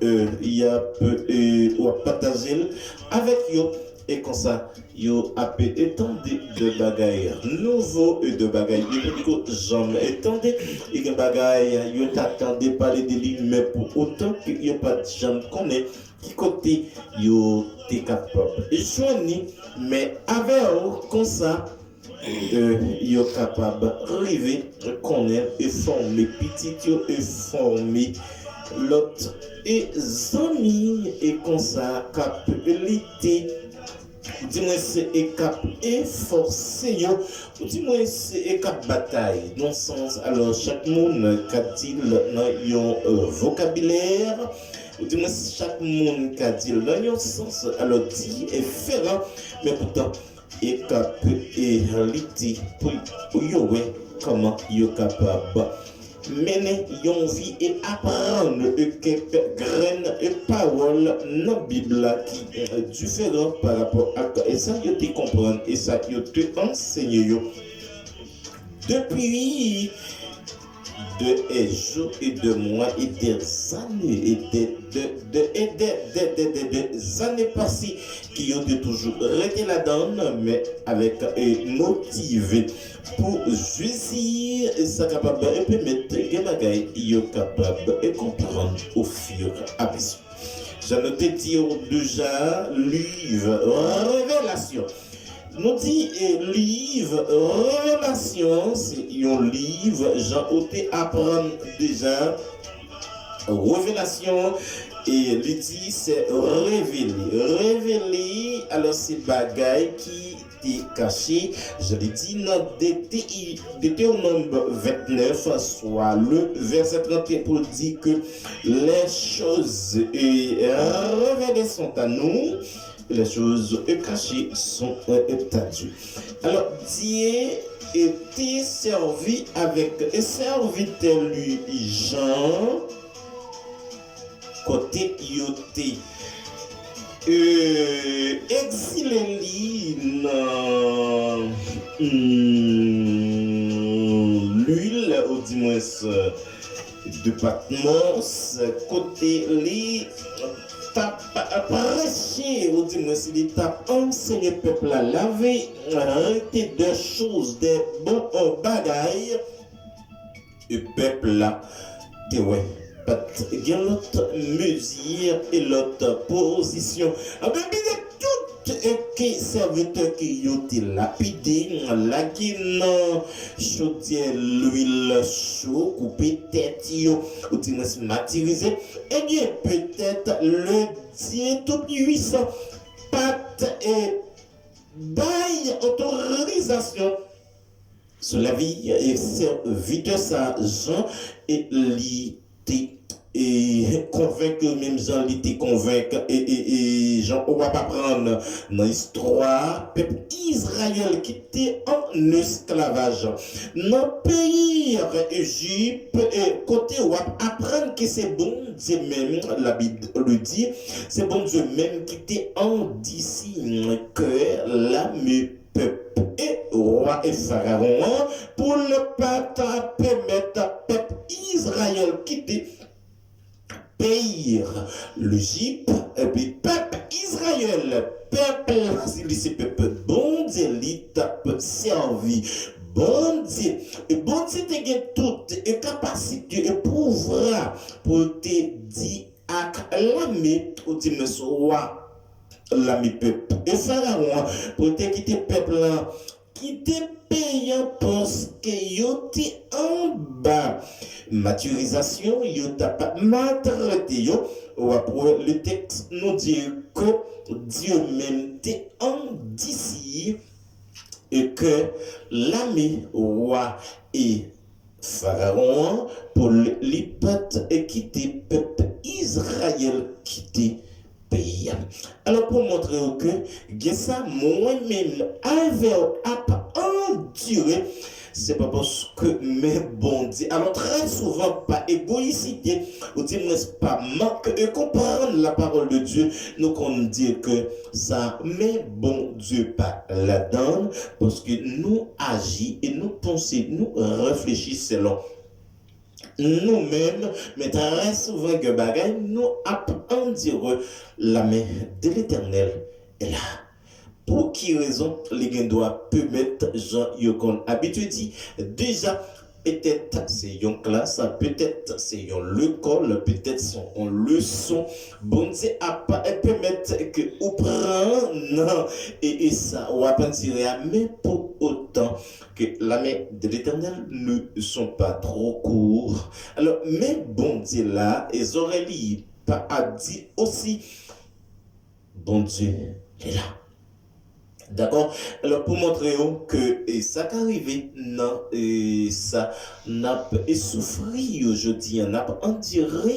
il y a peu ou à partager avec yo et comme ça yo a peu étendé de bagaille nouveau et de bagaille que jamais étendé et que bagaille yo t'attendait parler de lui mais pour autant que yo pas jamais connaît qui côté yo t'es capable et joindre mais avec comme ça yo capable arriver connaître et former petit yo et former l'autre et amis et comme ça capacité dis-moi c'est cap et forcer yo dis-moi c'est cap bataille dans le sens alors chaque monde qu'a-t-il dans un vocabulaire dis-moi chaque monde qu'a-t-il dans un sens alors dit et faire mais pourtant et cap et réalité pour yo ouais comment yo capable mener yon vie et apprendre quelques graines et paroles dans la Bible qui est différent par rapport à et ça yo te comprendre et ça yo te enseigne yo depuis de jours et de mois et des années et des années passées qui ont toujours resté la donne mais avec motivé pour choisir et ça capable et permettre que bagaille yo capable et comprendre au fur et à mesure. J'en ai dit déjà livre révélation. Nous dit livre révélation c'est un livre Jean Oté apprendre déjà révélation et l'idée c'est révéler alors c'est bagaille qui est caché je l'ai dit dans Deutéronome 29 soit le verset 31 pour dire que les choses révélées sont à nous les choses cachées sont à Dieu. Alors Dieu était servi avec un serviteur lui Jean côté yoté exilé l'huile ou du moins de Patmos côté li t'a prêché ou du moins il t'a enseigné peuple à laver arrêter des choses des bons bagailles et peuple là t'es ouais il y a l'autre mesure et l'autre position. Avec tout qui serviteur qui ont été lapidé, la qui non chaudière l'huile chaud, coupé tête, ou dit matirisé, eh bien peut-être le Dieu tout puissant, pat et bail autorisation sur la vie et serviteur ça Jean et l'ité et convaincre même Jean était convaincre et Jean on va pas prendre dans l'histoire peuple Israël qui était en esclavage dans pays Égypte et côté on va apprendre que c'est bon Dieu même la Bible le dit c'est bon Dieu même qui était en d'ici que l'âme peuple et roi et pharaon pour ne pas permettre peuple Israël quitter pays l'Égypte et puis peuple Israël peuple c'est peuple bon Dieu l'État servi bon Dieu et bon Dieu te toute et capacité et pouvoir pour te dire à l'ami ou dire monsieur roi l'ami peuple et pharaon pour te quitter peuple là qui te payant parce que yo te en bas maturisation yo t'a pas maltraité yo ou après le texte nous dit que Dieu même te en d'ici et que l'ami roi et pharaon pour les peuples et quitter peuple Israël quitter pays. Alors pour montrer que ça moi-même avait enduré c'est pas parce que mes bon Dieu alors très souvent pas égoïcité ou dit n'est pas manque de comprendre la parole de Dieu nous qu'on dit que ça mais bon Dieu pas la donne parce que nous agissons et nous pensons nous réfléchissons selon nous-mêmes, mais très souvent que bagaille, nous apprenons dire la main de l'Éternel est là. Pour qui raison les gens doivent permettre Jean Yokon habitude dit déjà peut-être c'est une classe, peut-être c'est une école, peut-être c'est une leçon. Bon Dieu a pas permettre que vous prendre et ça ou à dire mais pour autant que la main de l'Éternel ne sont pas trop courts. Alors mais bon Dieu là, les oreilles pas à dire aussi bon Dieu est là. D'accord? Alors, pour montrer que ça qui arrivé, non, et ça n'a pas souffri, je dis, n'a pas enduré,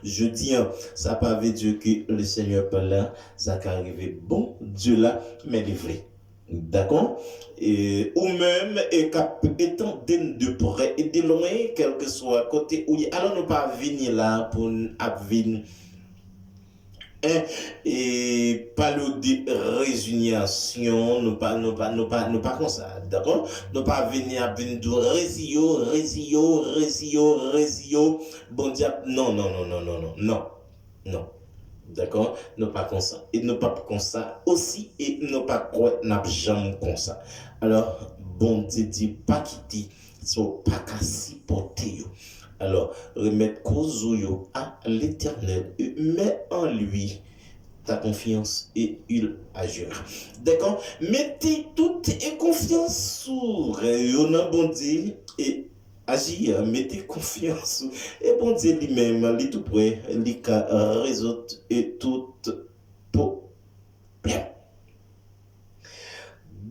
je dis, ça pas veut dire que le Seigneur pas là, ça qui arrivé, bon, Dieu là, mais il est vrai. D'accord? Et, ou même, étant de près et de loin, quel que soit côté où il alors nous pas venir là pour venir et parler de résignation, nous pas comme ça, d'accord? Nous pas venir à venir de résio, bon diable, non, d'accord? Nous pas comme ça, et nous pas comme ça aussi, et nous pas quoi, n'a jamais comme ça. Alors, bon Dieu dit pas quitter, so pas qu'à s'y porter. Alors, remettre cause à l'Éternel et mets en lui ta confiance et il agira. D'accord? Mettez toute et confiance sur un bon Dieu et agir. Mettez confiance sur et bon Dieu lui-même, lui tout près, lui qui résout et tout problème.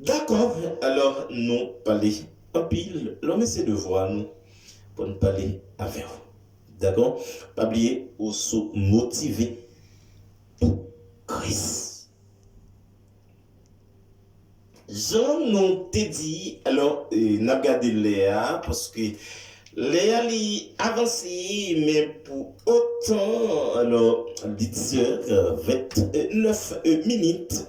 D'accord? Alors, nous parler en pile, l'homme c'est de voir nous pour nous parler avec vous. D'accord? Pas oublier ou se motiver pour Christ. Jean nous te dit, alors, n'a regardé Léa, parce que Léa li avancé, mais pour autant, alors, 10h29 minutes.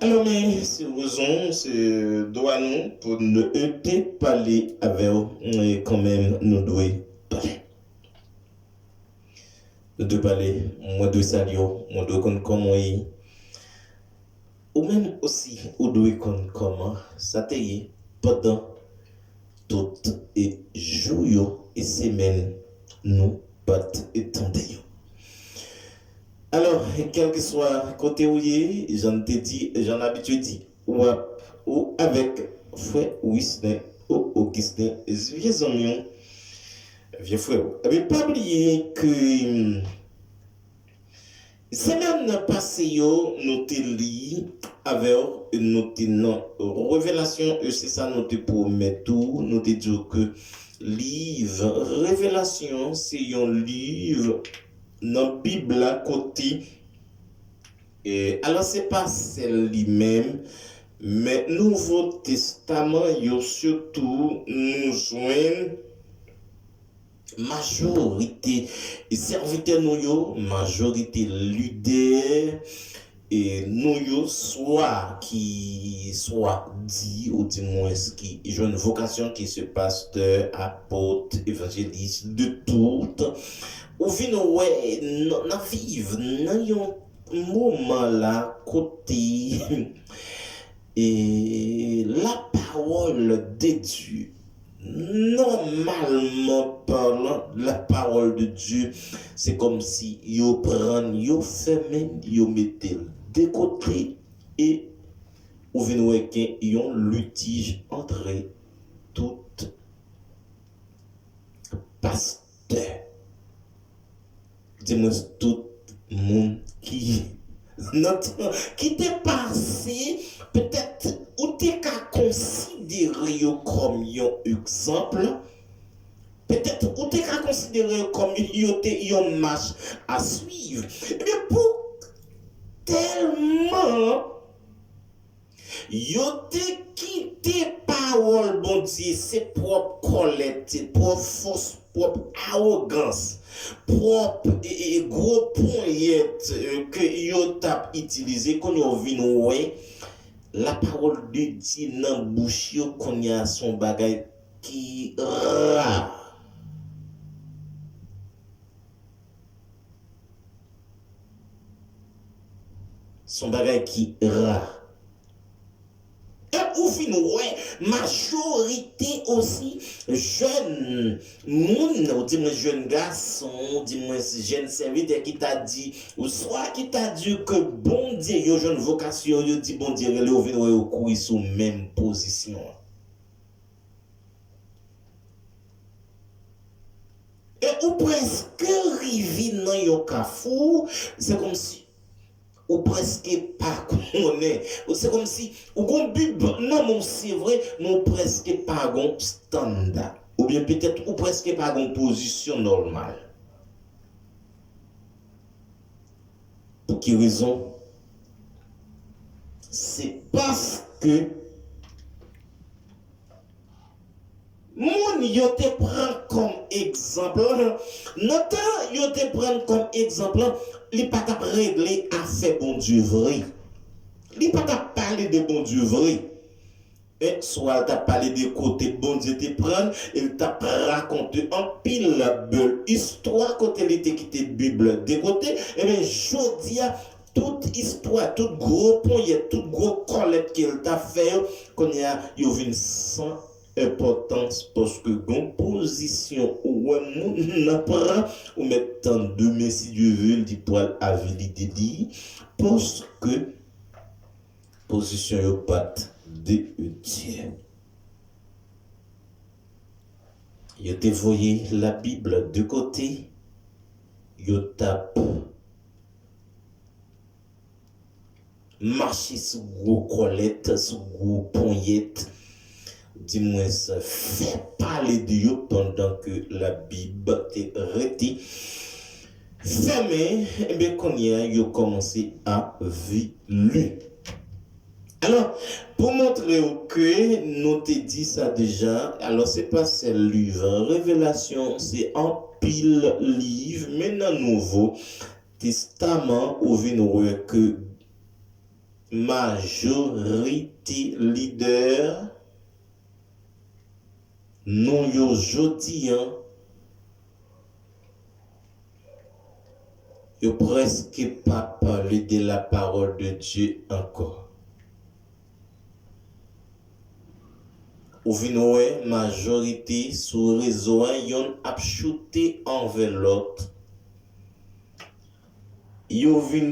Alors, mais c'est raison, c'est doit nous pour ne te parler avec vous, quand même, nous devons parler. Nous devons parler, moi de saluer, moi de connaître comment il ou même aussi, ou devons connaître comment ça t'est pendant toutes et jours et semaines, nous pas attendez. Alors, quel que soit côté où il est, j'en t'ai dit, j'en habitué dit, ou avec frère Wisner, ou Augustin, vieux amis, vieux frère. Mais pas oublier que semaine passée, nous te lit avec nos révélations, et c'est ça nous te promet tout, nous te dit que livre, révélation, c'est un livre dans la Bible à côté. Et alors, ce n'est pas celle lui-même, mais Nouveau Testament, surtout, nous joignent majorité serviteurs nous majorité leader et nous soit qui soit dit ou du moins qui j'ai une vocation qui se pasteur apôtre évangéliste de tout ou vient ouais na vivre dans un moment là côté et la parole de Dieu. Normalement parlant, la parole de Dieu, c'est comme si yo prend, yo fermé, yo mettez de côté et ou venez qu'il y a un litige entre tout pasteur. Dis-moi tout le monde qui t'est passé peut-être ou t'es qu'à considérer comme un exemple peut-être ou t'es qu'à considérer comme une marche à suivre mais pour tellement yo t'es quitté parole bon Dieu c'est propre collecte propre force propre arrogance propre et gros poignette que yo t'a utilisé quand yo vinn ouais la parole de Dieu dans bouche yo qu'on y a son bagage qui rare. Son bagage qui rare. Et au final, majorité aussi jeunes moun, ou dis-moi jeune garçon, ou dis-moi jeune serviteur qui t'a dit, ou soit qui t'a dit que bon Dieu, yo jeune vocation, yo dit bon Dieu, le vin ou courir sous même position. Et ou presque rivi dans yo kafou, c'est comme si ou presque pas connaît. C'est comme si, ou gon Bible, non, c'est vrai, mais presque pas gon standard. Ou bien peut-être, ou presque pas gon position normale. Pour quelle raison? C'est parce que moun yo te prend comme exemple, notamment yo te prend comme exemple, li pas t'a régler affaire bon Dieu vrai. Li pas t'a parler de bon Dieu vrai. Et soit t'a parlé de côté bon Dieu te prend, il t'a raconté en pile la belle histoire quand il était quitté Bible de côté, et bien jodi a toute histoire, tout gros point, tout gros collecte qu'il t'a fait, qu'on y a yo vinn sans importance parce que gon position ou moun prend ou mettant de mais si Dieu veut dit poil à vérité dit parce que position yo pas de Dieu. Yo te voyé la Bible de côté, yo tape marcher sous gros colette, sous gros poignette. Dis-moi ça, fais parler de Dieu pendant que la Bible est arrêtée. Fermé, et bien qu'on y a, yo commencé à vivre. Alors, pour montrer que nous te dit ça déjà, alors c'est pas ce livre, Révélation, c'est en pile livre, mais dans le Nouveau Testament, où vient que majorité leader, non yo jodi yo presque pas parler de la parole de Dieu encore. Ou vinowe majorité sous réseau yon ap shooté envers l'autre. Yo vin